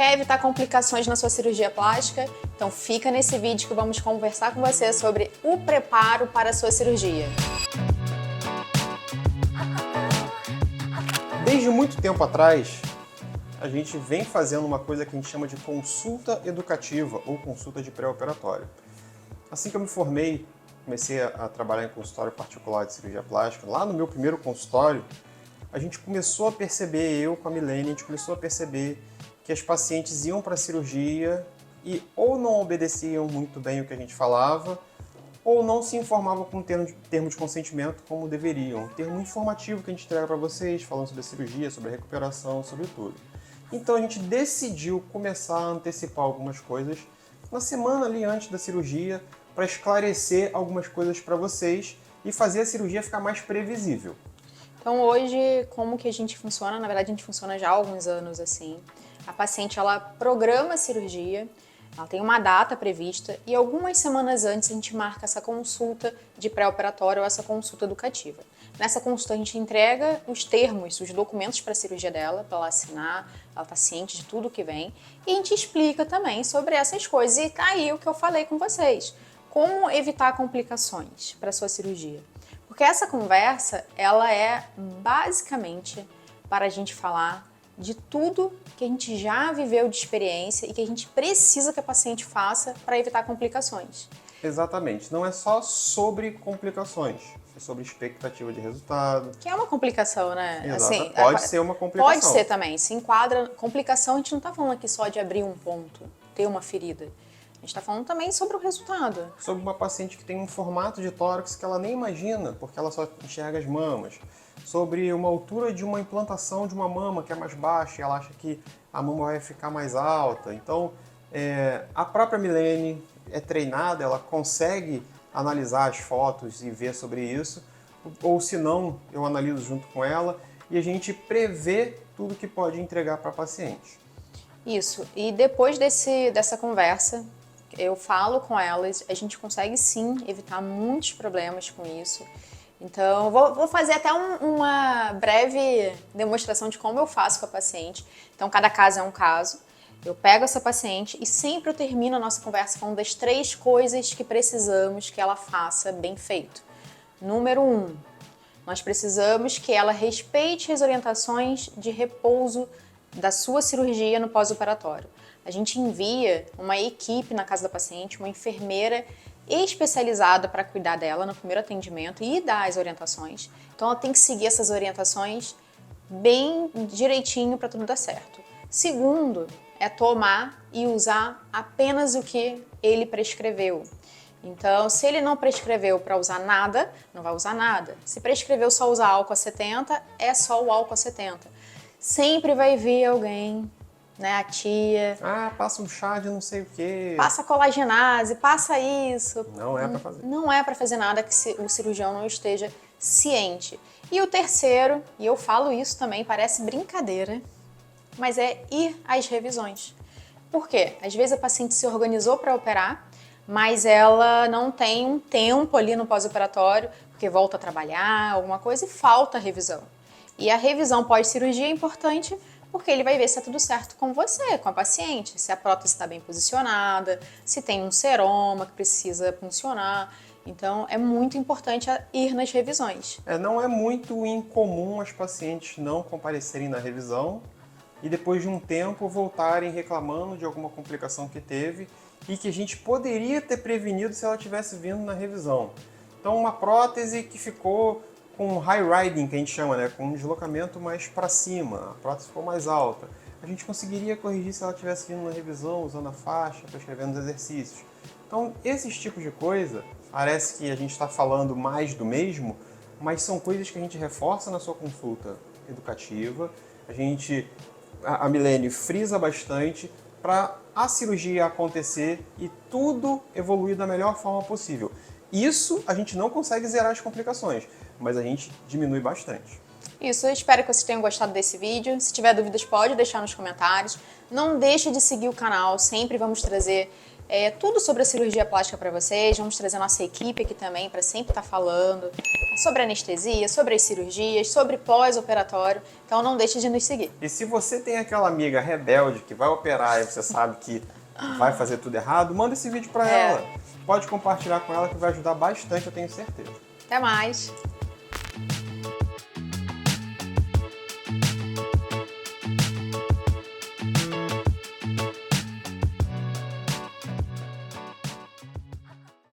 Quer evitar complicações na sua cirurgia plástica? Então fica nesse vídeo que vamos conversar com você sobre o preparo para a sua cirurgia. Desde muito tempo atrás, a gente vem fazendo uma coisa que a gente chama de consulta educativa ou consulta de pré-operatório. Assim que eu me formei, comecei a trabalhar em consultório particular de cirurgia plástica. Lá no meu primeiro consultório, a gente começou a perceber, eu com a Milene, a gente começou a perceber que as pacientes iam para a cirurgia e ou não obedeciam muito bem o que a gente falava, ou não se informavam com o termo de consentimento como deveriam. Um termo informativo que a gente entrega para vocês, falando sobre a cirurgia, sobre a recuperação, sobre tudo. Então a gente decidiu começar a antecipar algumas coisas na semana ali antes da cirurgia, para esclarecer algumas coisas para vocês e fazer a cirurgia ficar mais previsível. Então hoje, como que a gente funciona? Na verdade, a gente funciona já há alguns anos assim. A paciente, ela programa a cirurgia, ela tem uma data prevista e algumas semanas antes a gente marca essa consulta de pré-operatório ou essa consulta educativa. Nessa consulta a gente entrega os termos, os documentos para a cirurgia dela, para ela assinar, ela está ciente de tudo que vem, e a gente explica também sobre essas coisas. E tá aí o que eu falei com vocês, como evitar complicações para a sua cirurgia. Porque essa conversa, ela é basicamente para a gente falar de tudo que a gente já viveu de experiência e que a gente precisa que a paciente faça para evitar complicações. Exatamente. Não é só sobre complicações, é sobre expectativa de resultado. Que é uma complicação, né? Exato. Assim, Pode ser uma complicação. Pode ser também. Se enquadra complicação, a gente não está falando aqui só de abrir um ponto, ter uma ferida. A gente está falando também sobre o resultado. Sobre uma paciente que tem um formato de tórax que ela nem imagina, porque ela só enxerga as mamas. Sobre uma altura de uma implantação de uma mama que é mais baixa e ela acha que a mama vai ficar mais alta. Então, a própria Milene é treinada, ela consegue analisar as fotos e ver sobre isso, ou se não, eu analiso junto com ela e a gente prevê tudo que pode entregar para a paciente. Isso, e depois dessa conversa, eu falo com elas, a gente consegue sim evitar muitos problemas com isso. Então, vou fazer até uma breve demonstração de como eu faço com a paciente. Então, cada caso é um caso. Eu pego essa paciente e sempre eu termino a nossa conversa falando das 3 coisas que precisamos que ela faça bem feito. Número 1, nós precisamos que ela respeite as orientações de repouso da sua cirurgia no pós-operatório. A gente envia uma equipe na casa da paciente, uma enfermeira especializada para cuidar dela no primeiro atendimento e dar as orientações. Então ela tem que seguir essas orientações bem direitinho para tudo dar certo. Segundo, é tomar e usar apenas o que ele prescreveu. Então, se ele não prescreveu para usar nada, não vai usar nada. Se prescreveu só usar álcool a 70, é só o álcool a 70. Sempre vai vir alguém, né, a tia... passa um chá de não sei o quê. Passa colagenase, passa isso. Não é para fazer. Não é para fazer nada que o cirurgião não esteja ciente. E o terceiro, e eu falo isso também, parece brincadeira, mas é ir às revisões. Por quê? Às vezes a paciente se organizou para operar, mas ela não tem um tempo ali no pós-operatório, porque volta a trabalhar, alguma coisa, e falta a revisão. E a revisão pós-cirurgia é importante porque ele vai ver se está tudo certo com você, com a paciente, se a prótese está bem posicionada, se tem um seroma que precisa funcionar. Então, é muito importante ir nas revisões. Não é muito incomum as pacientes não comparecerem na revisão e depois de um tempo voltarem reclamando de alguma complicação que teve e que a gente poderia ter prevenido se ela tivesse vindo na revisão. Então, uma prótese que ficou com high riding, que a gente chama, né? Com um deslocamento mais para cima, a prótese ficou mais alta. A gente conseguiria corrigir se ela tivesse vindo na revisão, usando a faixa, prescrevendo os exercícios. Então, esses tipos de coisa, parece que a gente está falando mais do mesmo, mas são coisas que a gente reforça na sua consulta educativa. A Milene frisa bastante para a cirurgia acontecer e tudo evoluir da melhor forma possível. Isso a gente não consegue zerar as complicações, mas a gente diminui bastante. Isso, eu espero que vocês tenham gostado desse vídeo. Se tiver dúvidas, pode deixar nos comentários. Não deixe de seguir o canal, sempre vamos trazer tudo sobre a cirurgia plástica para vocês. Vamos trazer nossa equipe aqui também para sempre estar falando sobre anestesia, sobre as cirurgias, sobre pós-operatório. Então não deixe de nos seguir. E se você tem aquela amiga rebelde que vai operar e você sabe que vai fazer tudo errado, manda esse vídeo para ela. Pode compartilhar com ela que vai ajudar bastante, eu tenho certeza. Até mais!